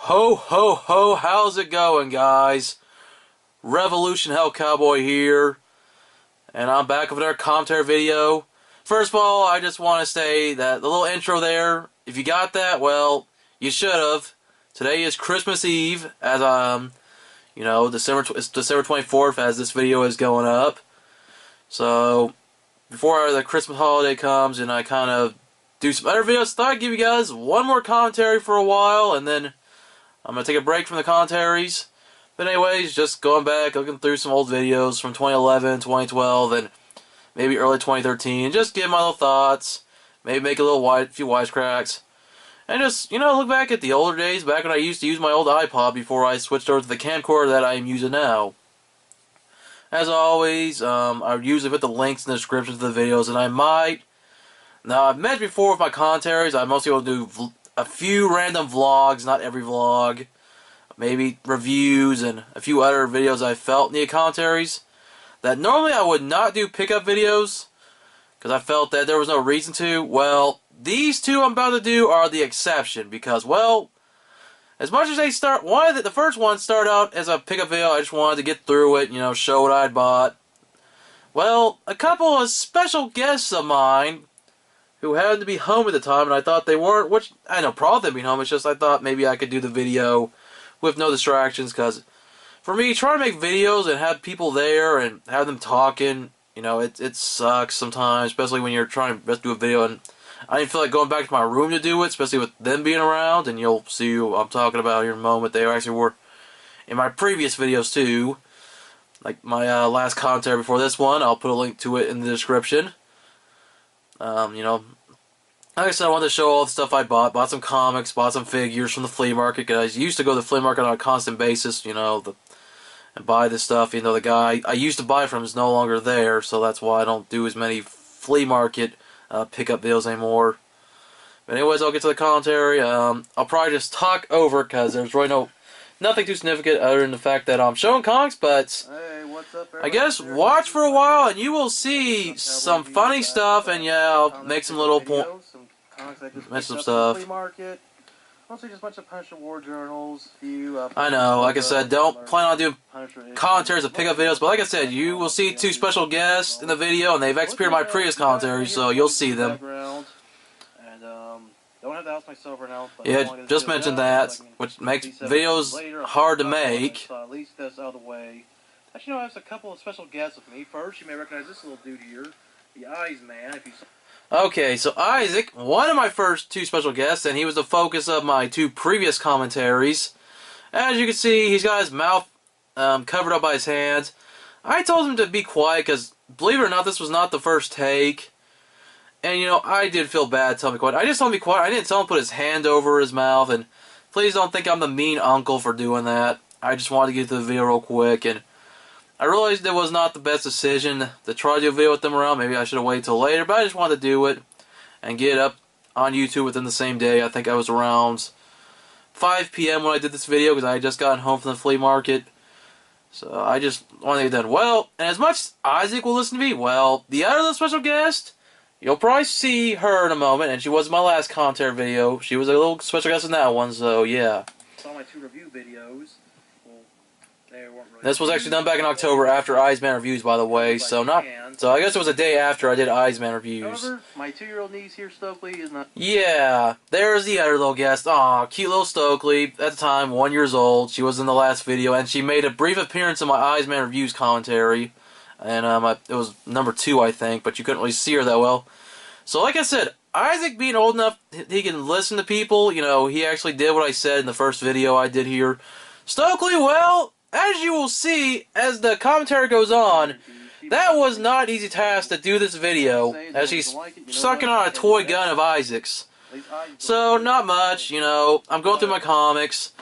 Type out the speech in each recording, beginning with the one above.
Ho ho ho, how's it going, guys? Revolution Hell Cowboy here, and I'm back with another commentary video. First of all, I just want to say that the little intro there, if you got that, well, you should have. Today is Christmas Eve, as it's December 24th as this video is going up. So, before the Christmas holiday comes and I kind of do some other videos, I thought I'd give you guys one more commentary for a while, and then I'm going to take a break from the commentaries. But anyways, just going back, looking through some old videos from 2011, 2012, and maybe early 2013. Just give my little thoughts. Maybe make a few wisecracks. And just, look back at the older days, back when I used to use my old iPod before I switched over to the camcorder that I am using now. As always, I would usually put the links in the description to the videos, and I might. Now, I've mentioned before with my commentaries, I mostly will do a few random vlogs, not every vlog, maybe reviews and a few other videos I felt needed commentaries, that normally I would not do pickup videos, because I felt that there was no reason to. Well, these two I'm about to do are the exception, because, well, as much as the first one started out as a pickup video, I just wanted to get through it, show what I'd bought. Well, a couple of special guests of mine who happened to be home at the time, and I thought they weren't, which I had no problem with them being home. It's just I thought maybe I could do the video with no distractions, because for me, trying to make videos and have people there and have them talking, it sucks sometimes, especially when you're trying to do a video, and I didn't feel like going back to my room to do it, especially with them being around, and you'll see who I'm talking about here in a moment. They actually were in my previous videos too, like my last commentary before this one. I'll put a link to it in the description. Like I said, I wanted to show all the stuff I bought. Bought some comics, bought some figures from the flea market, because I used to go to the flea market on a constant basis, and buy this stuff. The guy I used to buy from is no longer there, so that's why I don't do as many flea market pickup videos anymore. But anyways, I'll get to the commentary. I'll probably just talk over, because there's really nothing too significant other than the fact that I'm showing comics, but hey, what's up, I guess watch for a while and you will see some funny stuff, and yeah, I'll make some little some stuff. Mostly just a bunch of Punisher War journals. I know, like I said, don't plan on doing commentaries of pickup videos, but like I said, you will see two special guests in the video, and they've appeared in my previous commentaries, so you'll see them. Don't have to house myself right now. Yeah, just mentioned that, which makes videos hard to make. At least that's out of the way. Actually, I have a couple of special guests with me. First, you may recognize this little dude here, the Eyes Man. Okay, so Isaac, one of my first two special guests, and he was the focus of my two previous commentaries. As you can see, he's got his mouth covered up by his hands. I told him to be quiet, because believe it or not, this was not the first take. And, I did feel bad telling him to be quiet. I just told him to be quiet. I didn't tell him to put his hand over his mouth, and please don't think I'm the mean uncle for doing that. I just wanted to get to the video real quick, and I realized it was not the best decision to try to do a video with them around. Maybe I should have waited till later, but I just wanted to do it and get it up on YouTube within the same day. I think I was around 5 p.m. when I did this video, because I had just gotten home from the flea market. So I just wanted to get done. Well, and as much as Isaac will listen to me, well, the other little special guest, you'll probably see her in a moment, and she was in my last commentary video. She was a little special guest in that one, so yeah. Saw my two review videos. Well, they weren't really. This was actually done back in October after Eyes Man reviews, by the way. So I guess it was a day after I did Eyes Man reviews. However, my 2-year-old niece here, Stokely, is not. Yeah, there's the other little guest. Aw, cute little Stokely. At the time, 1 year old. She was in the last video, and she made a brief appearance in my Eyes Man reviews commentary. And it was number 2, I think, but you couldn't really see her that well. So like I said, Isaac being old enough, he can listen to people. He actually did what I said in the first video I did here. Stokely, well, as you will see as the commentary goes on, that was not an easy task to do this video, as she's sucking on a toy gun of Isaac's. So, not much, I'm going through my comics,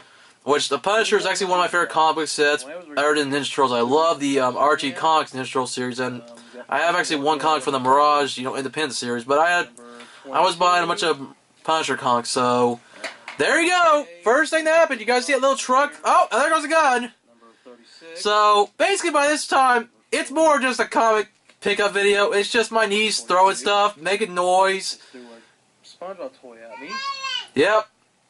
which the Punisher is actually one of my favorite comic sets, other than Ninja Turtles. I love the RHC Comics Ninja Turtles series, and I have actually one comic from the Mirage, independent series, but I was buying a bunch of Punisher comics, so there you go. First thing that happened, you guys see that little truck? Oh, there goes the gun. So, basically by this time, it's more just a comic pickup video. It's just my niece throwing stuff, making noise. SpongeBob toy at me. Yep.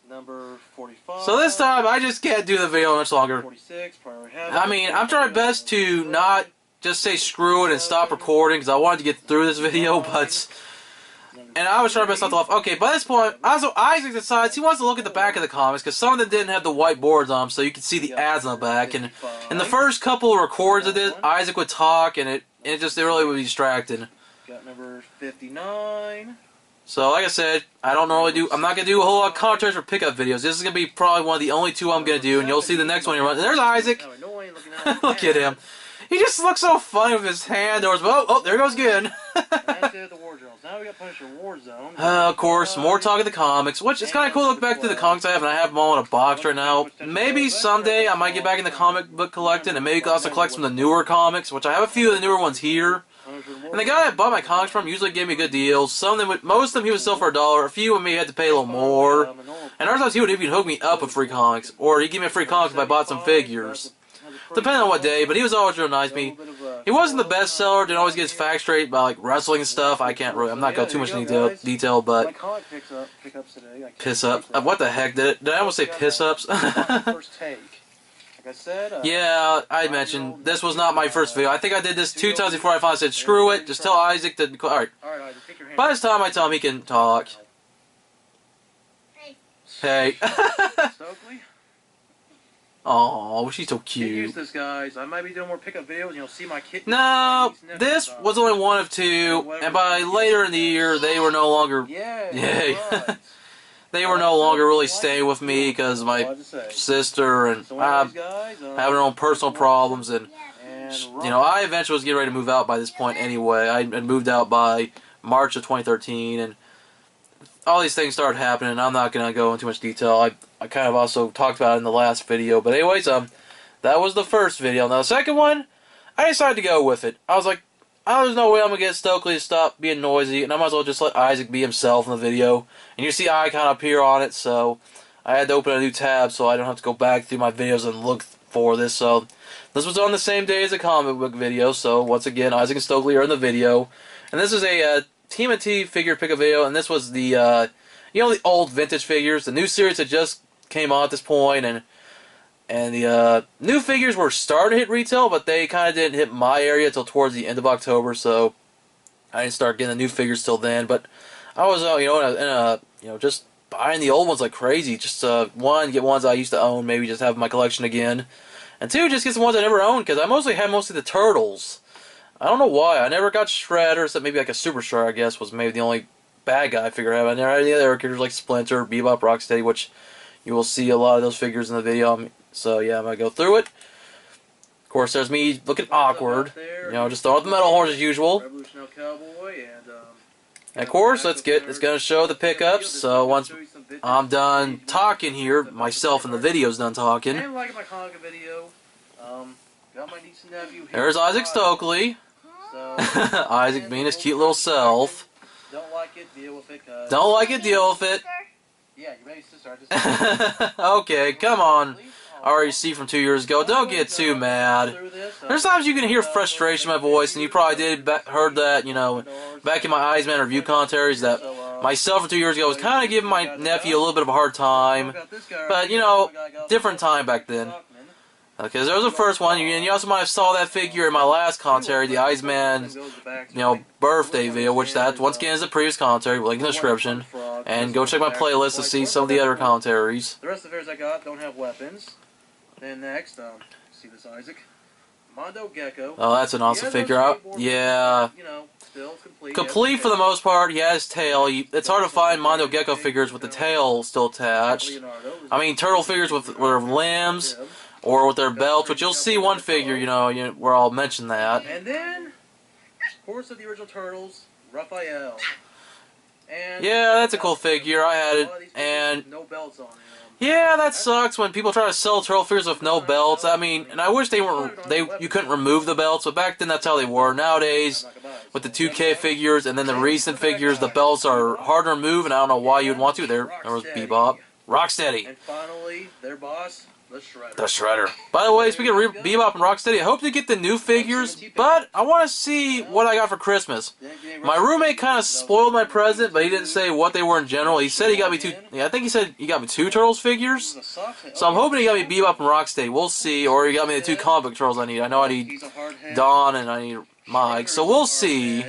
Number 45. So this time, I just can't do the video much longer. 46. I mean, I'm trying my best to not just say screw it and stop recording, because I wanted to get through this video, but... And I was trying my best not to laugh. Okay, by this point, also Isaac decides he wants to look at the back of the comics, because some of them didn't have the white boards on them, so you could see the ads on the back. And in the first couple of records of this, Isaac would talk, and it really would be distracting. Got number 59. So, like I said, I'm not going to do a whole lot of commentaries for pickup videos. This is going to be probably one of the only two I'm going to do, and you'll see the next one here. And there's Isaac. Look at him. He just looks so funny with his hand. Oh, there goes again. That's it, the war journals. Now we got Punisher Warzone. Of course, more talk of the comics, which is kind of cool to look back through the comics I have, and I have them all in a box right now. Maybe someday I might get back into comic book collecting, and maybe also collect some of the newer comics, which I have a few of the newer ones here. And the guy I bought my comics from usually gave me good deals. Most of them he would sell for $1. A few of me had to pay a little more. And other times he would even hook me up with free comics, or he'd give me a free comic if I bought some figures. Depending on what day, but he was always real nice to me. He wasn't the best seller, didn't always get his facts straight about like wrestling and stuff. I'm not going too much into detail, but piss up. What the heck? Did I almost say piss ups? Yeah, I mentioned this was not my first video. I think I did this 2 times before I finally said screw it. Just tell Isaac to. Alright. By this time I tell him he can talk. Hey. Stokely? Oh, she's so cute. Use this, guys. I might be doing more pickup videos, and you'll see my kitten. No, this was only one of two, and by later in the year, they were no longer. Yeah. They were no longer really staying with me because my sister and having their own personal problems, and I eventually was getting ready to move out by this point anyway. I had moved out by March of 2013, and all these things started happening. And I'm not going to go into too much detail. I kind of also talked about it in the last video, but anyways, that was the first video. Now the second one, I decided to go with it. I was like, oh, there's no way I'm going to get Stokely to stop being noisy, and I might as well just let Isaac be himself in the video. And you see icon up here on it, so I had to open a new tab so I don't have to go back through my videos and look for this. So this was on the same day as a comic book video, so once again, Isaac and Stokely are in the video. And this is a TMNT figure pickup video, and this was the, the old vintage figures. The new series that just came on at this point, and the new figures were starting to hit retail, but they kind of didn't hit my area until towards the end of October, so I didn't start getting the new figures till then. But I was, just buying the old ones like crazy. Just one, get ones I used to own, maybe just have in my collection again, and two, just get some ones I never owned because I mostly had the Turtles. I don't know why. I never got Shredder, except maybe like a Super Shredder, I guess, was maybe the only bad guy figure I have. I never had any other characters like Splinter, Bebop, Rocksteady, which you will see a lot of those figures in the video. So yeah, I'm going to go through it. Of course, there's me looking awkward. Just throwing out the metal horns as usual. And of course, it's going to show the pickups. So once I'm done talking here, myself in the video's done talking. And like my comic video, got my niece and nephew here. There's Isaac Stokely. Isaac being his cute little self. Don't like it, deal with it. Don't like it, deal with it. Yeah, your baby sister. Okay, come on. RHC from 2 years ago. Don't get too mad. There's times you can hear frustration in my voice, and you probably heard that, back in my Iceman review commentaries, that myself from 2 years ago was kind of giving my nephew a little bit of a hard time. But, different time back then. Because there was the first one, and you also might have saw that figure in my last commentary, the Iceman, birthday video, which that, once again, is the previous commentary, link in the description. And go check my playlist to see some of the other commentaries. The rest of the figures I got don't have weapons. Then next, see this Isaac. Mondo Gecko. Oh, that's an awesome figure. Yeah. Still complete. Complete for the most part. He has his tail. It's hard to find Mondo Gecko figures with the tail still attached. I mean, turtle figures with their limbs or with their belts, which you'll see one figure, where I'll mention that. And then, of course, of the original Turtles, Raphael. And yeah, that's a cool figure. I had it, and no belts on him. Yeah, that sucks when people try to sell turtle figures with no belts. I mean, and I wish you couldn't remove the belts, but back then that's how they were. Nowadays, with the 2K figures and then the recent figures, the belts are hard to remove, and I don't know why you would want to. There was Bebop. Rocksteady. And finally, their boss, the Shredder. The Shredder. By the way, speaking of Bebop and Rocksteady, I hope to get the new figures, but I want to see what I got for Christmas. My roommate kind of spoiled my present, but he didn't say what they were in general. He said he got me two. Yeah, I think he said he got me 2 Turtles figures. So I'm hoping he got me Bebop and Rocksteady. We'll see, or he got me the 2 comic book Turtles I need. I know I need Don and I need Mike, so we'll see.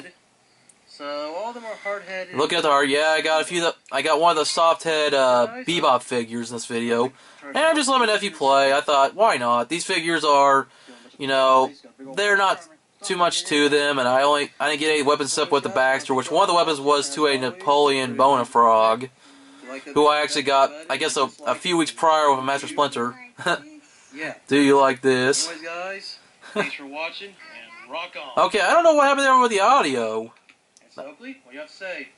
So all of them are hard-headed. Look at the art. Yeah, I got a few. I got one of the soft head Bebop figures in this video, and I just let my nephew play. I thought, why not? These figures are, you know, they're not too much to them, and I didn't get any weapons except with the Baxter, which one of the weapons was to a Napoleon Bonafrog, who I actually got, I guess, a few weeks prior with a Master Splinter. Do you like this? Anyways, guys, thanks for watching, and rock on. Okay, I don't know what happened there with the audio. Oakley, what do you have to say?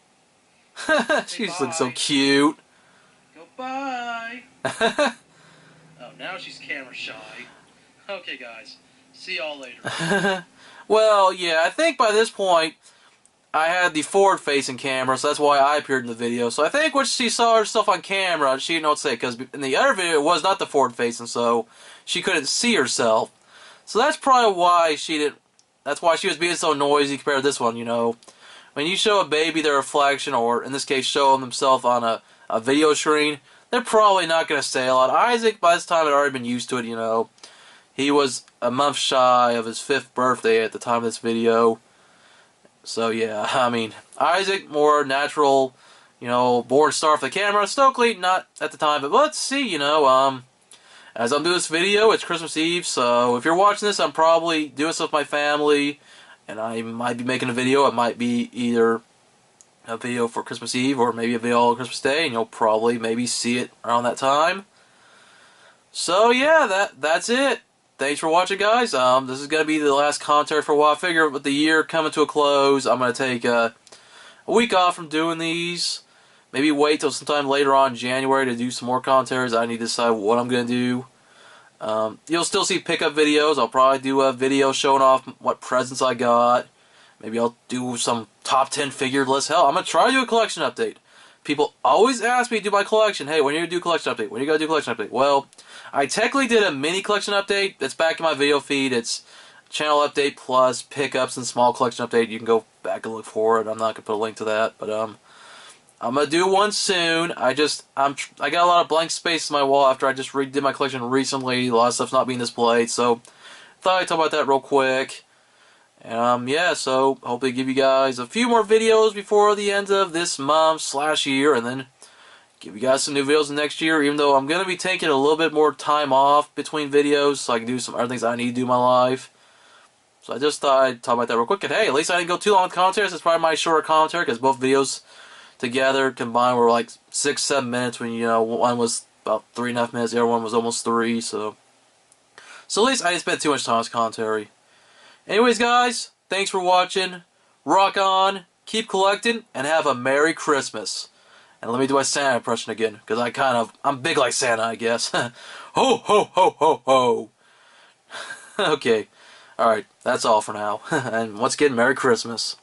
She looks so cute. Goodbye. Oh, now she's camera shy. Okay, guys. See y'all later. Well, yeah, I think by this point, I had the forward-facing camera, so that's why I appeared in the video. So I think when she saw herself on camera, she didn't know what to say, because in the other video, it was not the forward-facing, so she couldn't see herself. So that's probably why she didn't. That's why she was being so noisy compared to this one, you know. When you show a baby their reflection, or in this case, show them themselves on a video screen, they're probably not going to say a lot. Isaac, by this time, had already been used to it, you know. He was a month shy of his 5th birthday at the time of this video. So, yeah, I mean, Isaac, more natural, you know, born star for the camera. Stokely, not at the time, but let's see, you know, as I'm doing this video, it's Christmas Eve, so if you're watching this, I'm probably doing stuff with my family. And I might be making a video. It might be either a video for Christmas Eve or maybe a video on Christmas Day, and you'll probably maybe see it around that time. So yeah, that's it. Thanks for watching, guys. This is gonna be the last commentary for a while. I figure with the year coming to a close, I'm gonna take a week off from doing these. Maybe wait till sometime later on in January to do some more commentaries. I need to decide what I'm gonna do. You'll still see pickup videos. I'll probably do a video showing off what presents I got. Maybe I'll do some top 10 figured list. Hell, I'm going to try to do a collection update. People always ask me to do my collection. Hey, when are you going to do a collection update? When are you going to do a collection update? Well, I technically did a mini collection update. It's back in my video feed. It's channel update plus pickups and small collection update. You can go back and look for it. I'm not going to put a link to that. But I'm gonna do one soon. I got a lot of blank space in my wall after I just redid my collection recently. A lot of stuff's not being displayed, so thought I'd talk about that real quick. Yeah, so hopefully give you guys a few more videos before the end of this month/year, and then give you guys some new videos next year. Even though I'm gonna be taking a little bit more time off between videos, so I can do some other things I need to do in my life. So I just thought I'd talk about that real quick. And hey, at least I didn't go too long with commentaries. It's probably my shorter commentary because both videos together combined were like 6-7 minutes, when you know one was about 3.5 minutes, the other one was almost 3. So at least I didn't spend too much time on this commentary. Anyways, guys, thanks for watching. Rock on, keep collecting, and have a Merry Christmas. And let me do my Santa impression again, because I'm big like Santa, I guess. Ho ho ho ho ho. Okay, all right, that's all for now. And once again, Merry Christmas.